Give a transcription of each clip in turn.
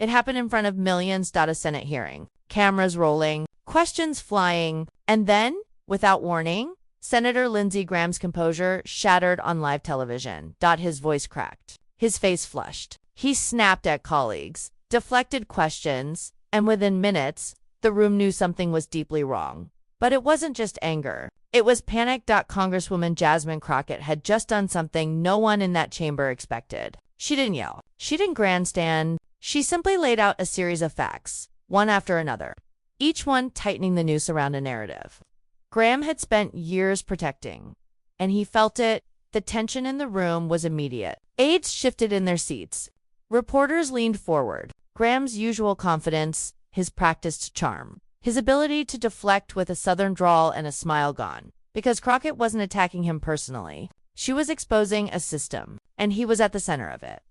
It happened in front of millions. A Senate hearing, cameras rolling, questions flying, and then, without warning, Senator Lindsey Graham's composure shattered on live television. His voice cracked. His face flushed. He snapped at colleagues, deflected questions, and within minutes, the room knew something was deeply wrong. But it wasn't just anger. It was panic. Congresswoman Jasmine Crockett had just done something no one in that chamber expected. She didn't yell. She didn't grandstand. She simply laid out a series of facts, one after another, each one tightening the noose around a narrative Graham had spent years protecting, and he felt it. The tension in the room was immediate. Aides shifted in their seats. Reporters leaned forward. Graham's usual confidence, his practiced charm, his ability to deflect with a southern drawl and a smile gone. Because Crockett wasn't attacking him personally. She was exposing a system, and he was at the center of it.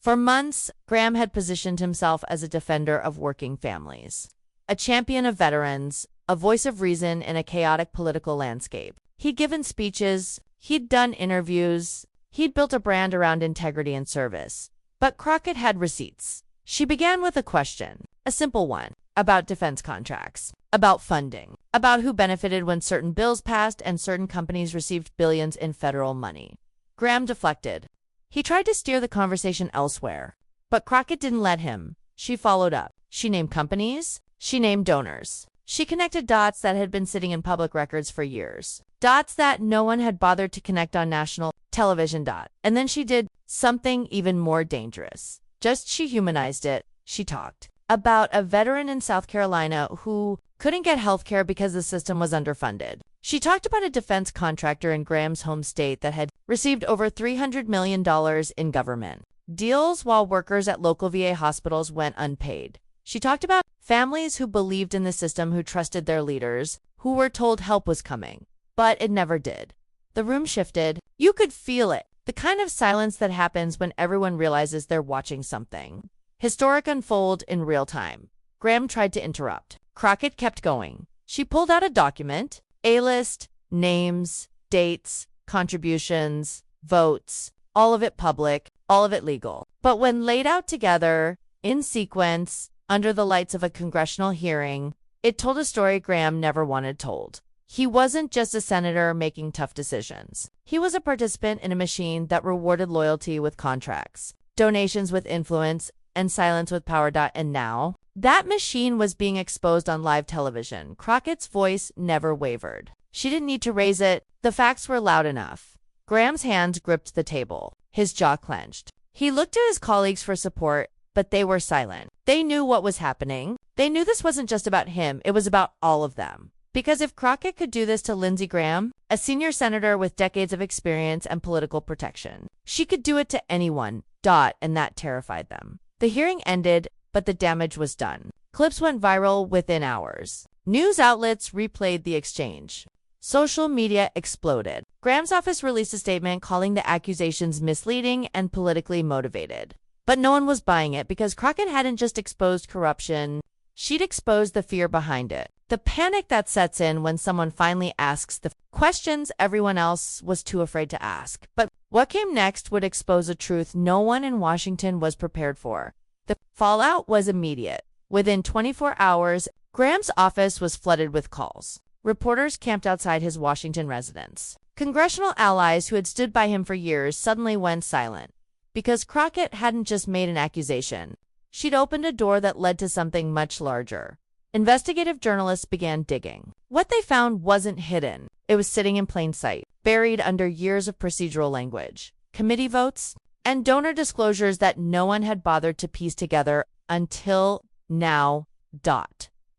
For months, Graham had positioned himself as a defender of working families, a champion of veterans, a voice of reason in a chaotic political landscape. He'd given speeches, he'd done interviews, he'd built a brand around integrity and service. But Crockett had receipts. She began with a question, a simple one, about defense contracts, about funding, about who benefited when certain bills passed and certain companies received billions in federal money. Graham deflected. He tried to steer the conversation elsewhere, but Crockett didn't let him. She followed up. She named companies. She named donors. She connected dots that had been sitting in public records for years. Dots that no one had bothered to connect on national television. And then she did something even more dangerous. She humanized it. She talked about a veteran in South Carolina who couldn't get health care because the system was underfunded. She talked about a defense contractor in Graham's home state that had received over $300 million in government deals while workers at local VA hospitals went unpaid. She talked about families who believed in the system, who trusted their leaders, who were told help was coming, but it never did. The room shifted. You could feel it, the kind of silence that happens when everyone realizes they're watching something historic unfold in real time. Graham tried to interrupt. Crockett kept going. She pulled out a document, A-list, names, dates, contributions, votes, all of it public, all of it legal. But when laid out together, in sequence, under the lights of a congressional hearing, it told a story Graham never wanted told. He wasn't just a senator making tough decisions. He was a participant in a machine that rewarded loyalty with contracts, donations with influence, and silence with power. And now, that machine was being exposed on live television. Crockett's voice never wavered. She didn't need to raise it. The facts were loud enough. Graham's hands gripped the table. His jaw clenched. He looked to his colleagues for support, but they were silent. They knew what was happening. They knew this wasn't just about him. It was about all of them. Because if Crockett could do this to Lindsey Graham, a senior senator with decades of experience and political protection, she could do it to anyone. And that terrified them. The hearing ended, but the damage was done. Clips went viral within hours. News outlets replayed the exchange. Social media exploded. Graham's office released a statement calling the accusations misleading and politically motivated. But no one was buying it because Crockett hadn't just exposed corruption, she'd exposed the fear behind it. The panic that sets in when someone finally asks the questions everyone else was too afraid to ask. But what came next would expose a truth no one in Washington was prepared for. The fallout was immediate. Within 24 hours, Graham's office was flooded with calls. Reporters camped outside his Washington residence. Congressional allies who had stood by him for years suddenly went silent. Because Crockett hadn't just made an accusation. She'd opened a door that led to something much larger. Investigative journalists began digging. What they found wasn't hidden. It was sitting in plain sight, buried under years of procedural language, committee votes, and donor disclosures that no one had bothered to piece together until now.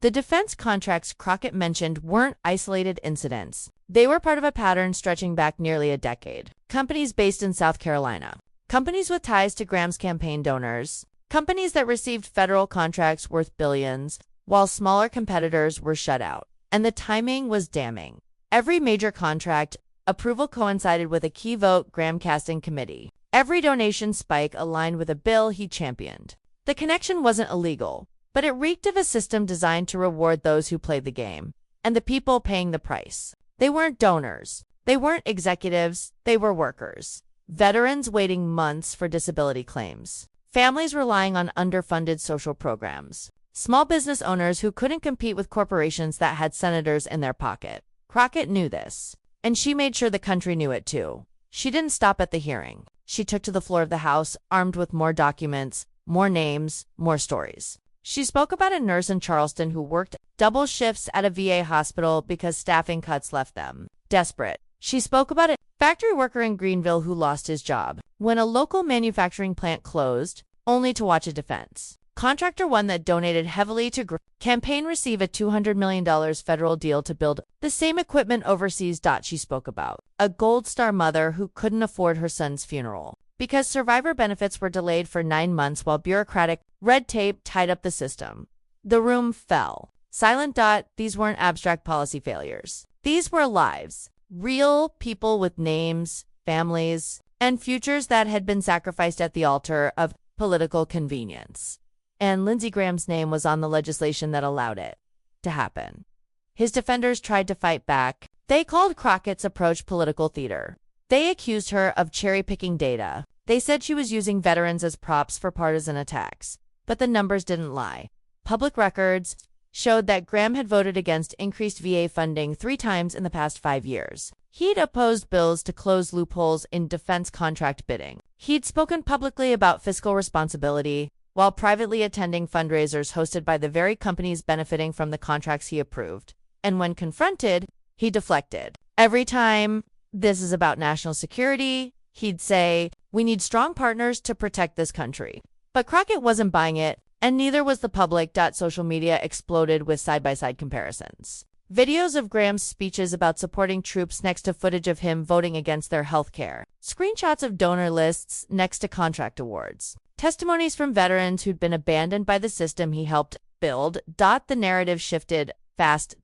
The defense contracts Crockett mentioned weren't isolated incidents. They were part of a pattern stretching back nearly a decade. Companies based in South Carolina, companies with ties to Graham's campaign donors, companies that received federal contracts worth billions, while smaller competitors were shut out. And the timing was damning. Every major contract approval coincided with a key vote Graham cast in committee. Every donation spike aligned with a bill he championed. The connection wasn't illegal, but it reeked of a system designed to reward those who played the game, and the people paying the price. They weren't donors. They weren't executives. They were workers. Veterans waiting months for disability claims. families relying on underfunded social programs, small business owners who couldn't compete with corporations that had senators in their pocket. Crockett knew this, and she made sure the country knew it too. She didn't stop at the hearing. She took to the floor of the House, armed with more documents, more names, more stories. She spoke about a nurse in Charleston who worked double shifts at a VA hospital because staffing cuts left them desperate. She spoke about a factory worker in Greenville who lost his job when a local manufacturing plant closed, only to watch a defense contractor, one that donated heavily to campaign, receive a $200 million federal deal to build the same equipment overseas. She spoke about a Gold Star mother who couldn't afford her son's funeral because survivor benefits were delayed for 9 months while bureaucratic red tape tied up the system. The room fell silent. These weren't abstract policy failures. These were lives, real people with names, families, and futures that had been sacrificed at the altar of political convenience. And Lindsey Graham's name was on the legislation that allowed it to happen. His defenders tried to fight back. They called Crockett's approach political theater. They accused her of cherry-picking data. They said she was using veterans as props for partisan attacks. But the numbers didn't lie. Public records showed that Graham had voted against increased VA funding 3 times in the past 5 years. He'd opposed bills to close loopholes in defense contract bidding. He'd spoken publicly about fiscal responsibility, while privately attending fundraisers hosted by the very companies benefiting from the contracts he approved. And when confronted, he deflected. Every time, this is about national security, he'd say, we need strong partners to protect this country. But Crockett wasn't buying it, and neither was the public. Social media exploded with side-by-side comparisons. Videos of Graham's speeches about supporting troops next to footage of him voting against their health care. Screenshots of donor lists next to contract awards. Testimonies from veterans who'd been abandoned by the system he helped build. The narrative shifted fast.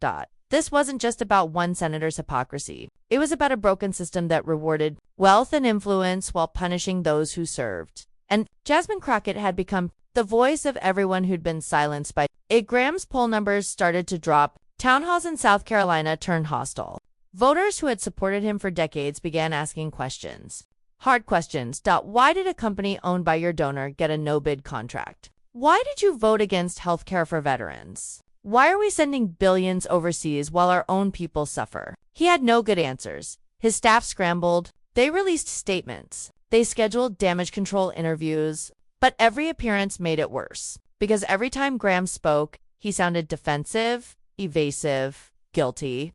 This wasn't just about one senator's hypocrisy. It was about a broken system that rewarded wealth and influence while punishing those who served. And Jasmine Crockett had become the voice of everyone who'd been silenced by it. Graham's poll numbers started to drop. Town halls in South Carolina turned hostile. Voters who had supported him for decades began asking questions. Hard questions. Why did a company owned by your donor get a no-bid contract? Why did you vote against health care for veterans? Why are we sending billions overseas while our own people suffer? He had no good answers. His staff scrambled. They released statements. They scheduled damage control interviews. But every appearance made it worse. Because every time Graham spoke, he sounded defensive, evasive, guilty.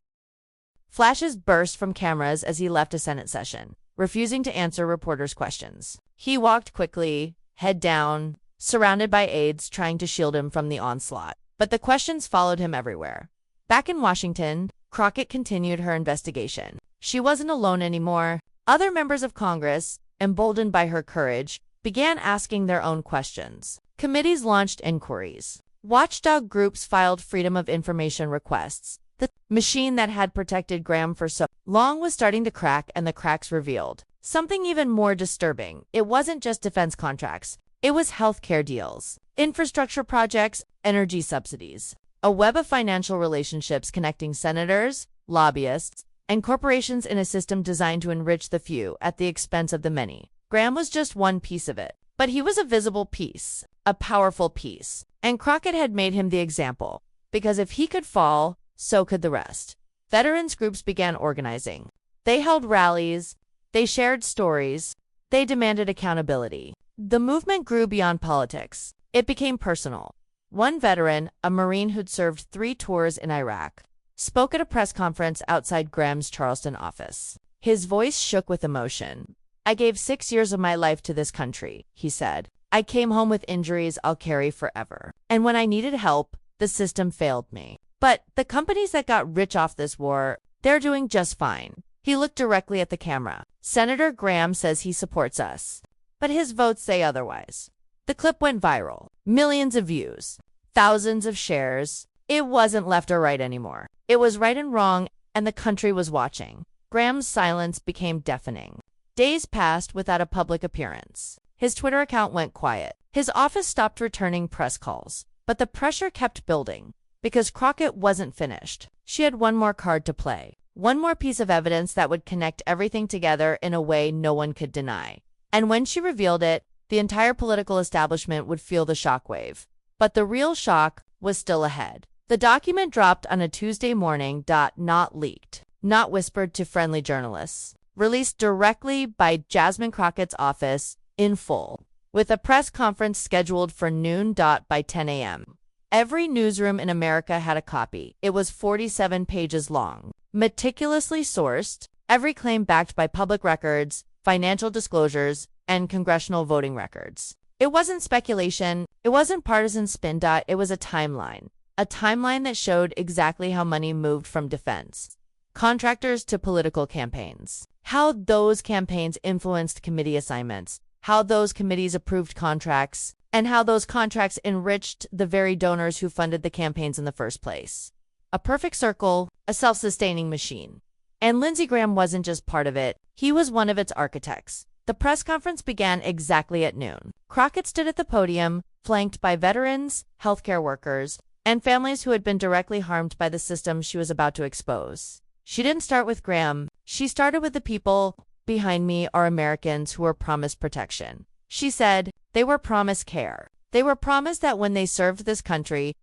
Flashes burst from cameras as he left a Senate session, refusing to answer reporters' questions. He walked quickly, head down, surrounded by aides trying to shield him from the onslaught. But the questions followed him everywhere. Back in Washington, Crockett continued her investigation. She wasn't alone anymore. Other members of Congress, emboldened by her courage, began asking their own questions. Committees launched inquiries. Watchdog groups filed Freedom of Information requests. The machine that had protected Graham for so long was starting to crack, and the cracks revealed something even more disturbing. It wasn't just defense contracts. It was healthcare deals, infrastructure projects, energy subsidies, a web of financial relationships connecting senators, lobbyists, and corporations in a system designed to enrich the few at the expense of the many. Graham was just one piece of it, but he was a visible piece, a powerful piece, and Crockett had made him the example, because if he could fall, so could the rest. Veterans groups began organizing. They held rallies, they shared stories, they demanded accountability. The movement grew beyond politics. It became personal. One veteran, a Marine who'd served 3 tours in Iraq, spoke at a press conference outside Graham's Charleston office. His voice shook with emotion. I gave 6 years of my life to this country, he said. I came home with injuries I'll carry forever. And when I needed help, the system failed me. But the companies that got rich off this war, they're doing just fine. He looked directly at the camera. Senator Graham says he supports us, but his votes say otherwise. The clip went viral. Millions of views, thousands of shares. It wasn't left or right anymore. It was right and wrong, and the country was watching. Graham's silence became deafening. Days passed without a public appearance. His Twitter account went quiet. His office stopped returning press calls. But the pressure kept building, because Crockett wasn't finished. She had one more card to play. One more piece of evidence that would connect everything together in a way no one could deny. And when she revealed it, the entire political establishment would feel the shockwave. But the real shock was still ahead. The document dropped on a Tuesday morning. Not leaked, not whispered to friendly journalists. Released directly by Jasmine Crockett's office in full, with a press conference scheduled for noon. By 10 a.m. Every newsroom in America had a copy. It was 47 pages long, meticulously sourced, every claim backed by public records, financial disclosures, and congressional voting records. It wasn't speculation, it wasn't partisan spin. It was a timeline that showed exactly how money moved from defense contractors to political campaigns, how those campaigns influenced committee assignments, how those committees approved contracts, and how those contracts enriched the very donors who funded the campaigns in the first place. A perfect circle, a self-sustaining machine. And Lindsey Graham wasn't just part of it, he was one of its architects. The press conference began exactly at noon. Crockett stood at the podium, flanked by veterans, healthcare workers, and families who had been directly harmed by the system she was about to expose. She didn't start with Graham. She started with the people behind me are Americans who were promised protection. She said they were promised care. They were promised that when they served this country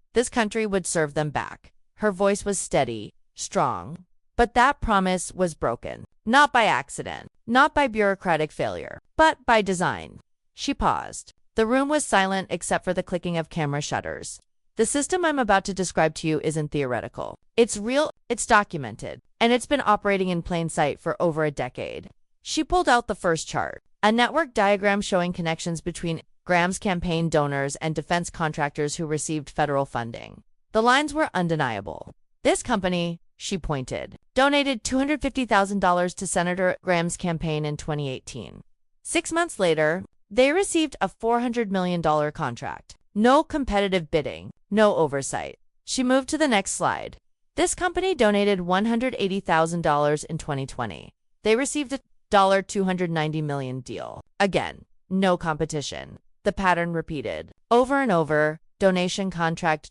would serve them back. Her voice was steady, strong. But that promise was broken. Not by accident, not by bureaucratic failure, but by design. She paused. The room was silent except for the clicking of camera shutters. The system I'm about to describe to you isn't theoretical. It's real, it's documented, and it's been operating in plain sight for over a decade. She pulled out the first chart, a network diagram showing connections between Graham's campaign donors and defense contractors who received federal funding. The lines were undeniable. This company, she pointed, donated $250,000 to Senator Graham's campaign in 2018. 6 months later, they received a $400 million contract. No competitive bidding, no oversight. She moved to the next slide. This company donated $180,000 in 2020. They received a $290 million deal. Again, no competition. The pattern repeated. Over and over, donation contract,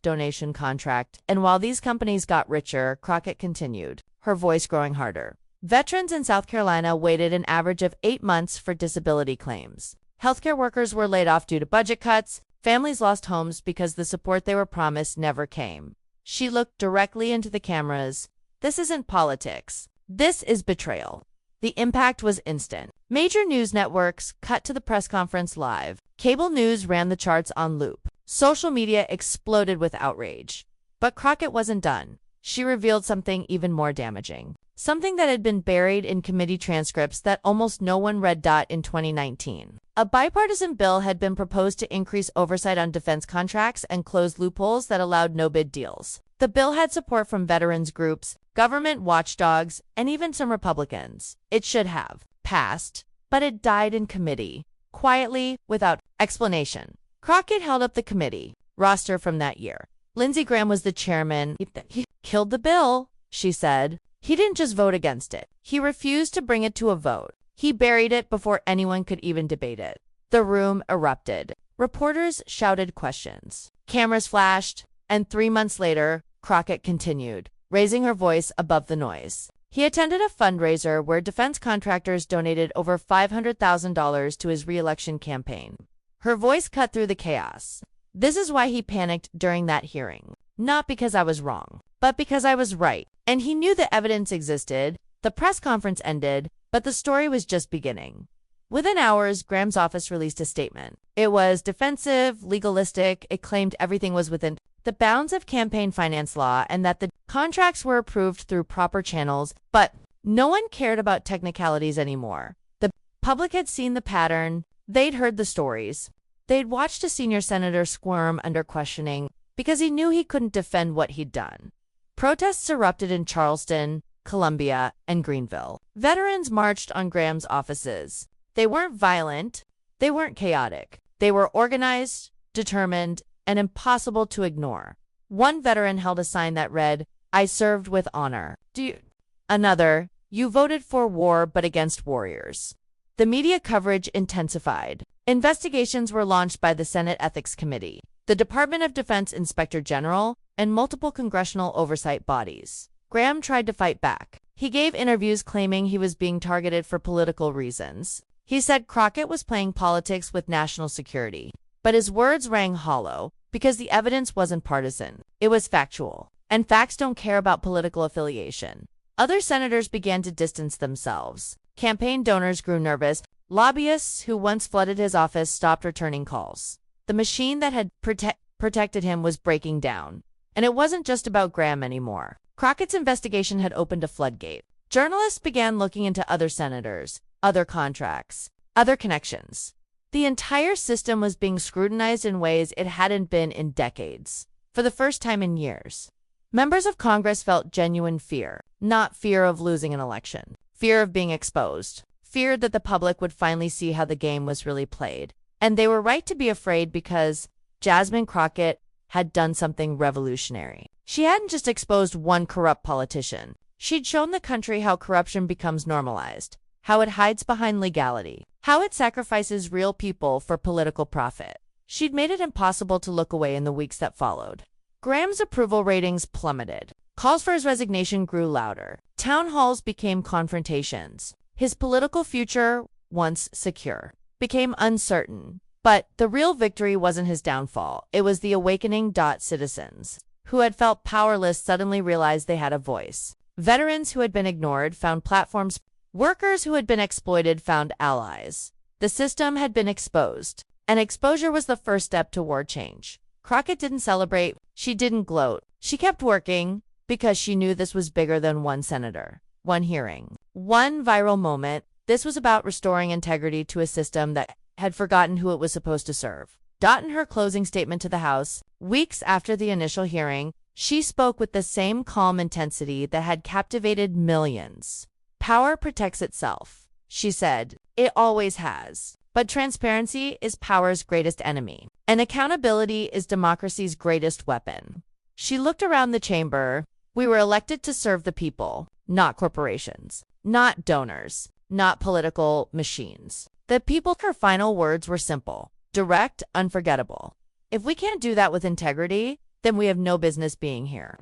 and while these companies got richer, Crockett continued, her voice growing harder. Veterans in South Carolina waited an average of 8 months for disability claims. Healthcare workers were laid off due to budget cuts. Families lost homes because the support they were promised never came. She looked directly into the cameras. This isn't politics. This is betrayal. The impact was instant. Major news networks cut to the press conference live. Cable news ran the charts on loop. Social media exploded with outrage. But Crockett wasn't done. She revealed something even more damaging. Something that had been buried in committee transcripts that almost no one read. In 2019, a bipartisan bill had been proposed to increase oversight on defense contracts and close loopholes that allowed no-bid deals. The bill had support from veterans groups, government watchdogs, and even some Republicans. It should have passed, but it died in committee, quietly, without explanation. Crockett held up the committee roster from that year. Lindsey Graham was the chairman. He killed the bill, she said. He didn't just vote against it. He refused to bring it to a vote. He buried it before anyone could even debate it. The room erupted. Reporters shouted questions. Cameras flashed, and 3 months later, Crockett continued, raising her voice above the noise. He attended a fundraiser where defense contractors donated over $500,000 to his re-election campaign. Her voice cut through the chaos. This is why he panicked during that hearing. Not because I was wrong, but because I was right. And he knew the evidence existed. The press conference ended, but the story was just beginning. Within hours, Graham's office released a statement. It was defensive, legalistic. It claimed everything was within the bounds of campaign finance law and that the contracts were approved through proper channels, but no one cared about technicalities anymore. The public had seen the pattern. They'd heard the stories. They'd watched a senior senator squirm under questioning because he knew he couldn't defend what he'd done. Protests erupted in Charleston, Columbia, and Greenville. Veterans marched on Graham's offices. They weren't violent. They weren't chaotic. They were organized, determined, and impossible to ignore. One veteran held a sign that read, "I served with honor." Another, "You voted for war but against warriors." The media coverage intensified. Investigations were launched by the Senate Ethics Committee, the Department of Defense Inspector General, and multiple congressional oversight bodies. Graham tried to fight back. He gave interviews claiming he was being targeted for political reasons. He said Crockett was playing politics with national security, but his words rang hollow because the evidence wasn't partisan. It was factual, and facts don't care about political affiliation. Other senators began to distance themselves. Campaign donors grew nervous. Lobbyists who once flooded his office stopped returning calls. The machine that had protected him was breaking down. And it wasn't just about Graham anymore. Crockett's investigation had opened a floodgate. Journalists began looking into other senators, other contracts, other connections. The entire system was being scrutinized in ways it hadn't been in decades. For the first time in years, members of Congress felt genuine fear, not fear of losing an election, fear of being exposed, fear that the public would finally see how the game was really played. And they were right to be afraid because Jasmine Crockett had done something revolutionary. She hadn't just exposed one corrupt politician. She'd shown the country how corruption becomes normalized, how it hides behind legality, how it sacrifices real people for political profit. She'd made it impossible to look away in the weeks that followed. Graham's approval ratings plummeted. Calls for his resignation grew louder. Town halls became confrontations. His political future, once secure, became uncertain. But the real victory wasn't his downfall. It was the awakening. Citizens who had felt powerless suddenly realized they had a voice. Veterans who had been ignored found platforms. Workers who had been exploited found allies. The system had been exposed, and exposure was the first step toward change. Crockett didn't celebrate. She didn't gloat. She kept working because she knew this was bigger than one senator, one hearing, one viral moment. This was about restoring integrity to a system that had forgotten who it was supposed to serve. In her closing statement to the House, weeks after the initial hearing, she spoke with the same calm intensity that had captivated millions. Power protects itself, she said. It always has. But transparency is power's greatest enemy, and accountability is democracy's greatest weapon. She looked around the chamber. We were elected to serve the people, not corporations, not donors, not political machines. The people. Her final words were simple, direct, unforgettable. If we can't do that with integrity, then we have no business being here.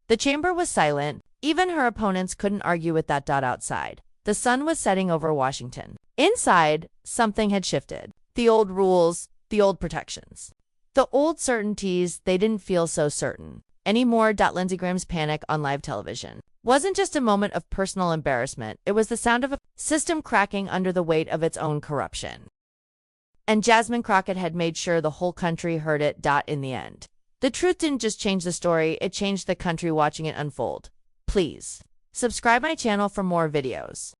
The chamber was silent. Even her opponents couldn't argue with that. Outside, the sun was setting over Washington. Inside, something had shifted. The old rules, the old protections, the old certainties, they didn't feel so certain anymore. Lindsey Graham's panic on live television wasn't just a moment of personal embarrassment. It was the sound of a system cracking under the weight of its own corruption. And Jasmine Crockett had made sure the whole country heard it. In the end, the truth didn't just change the story, it changed the country watching it unfold. Please subscribe my channel for more videos.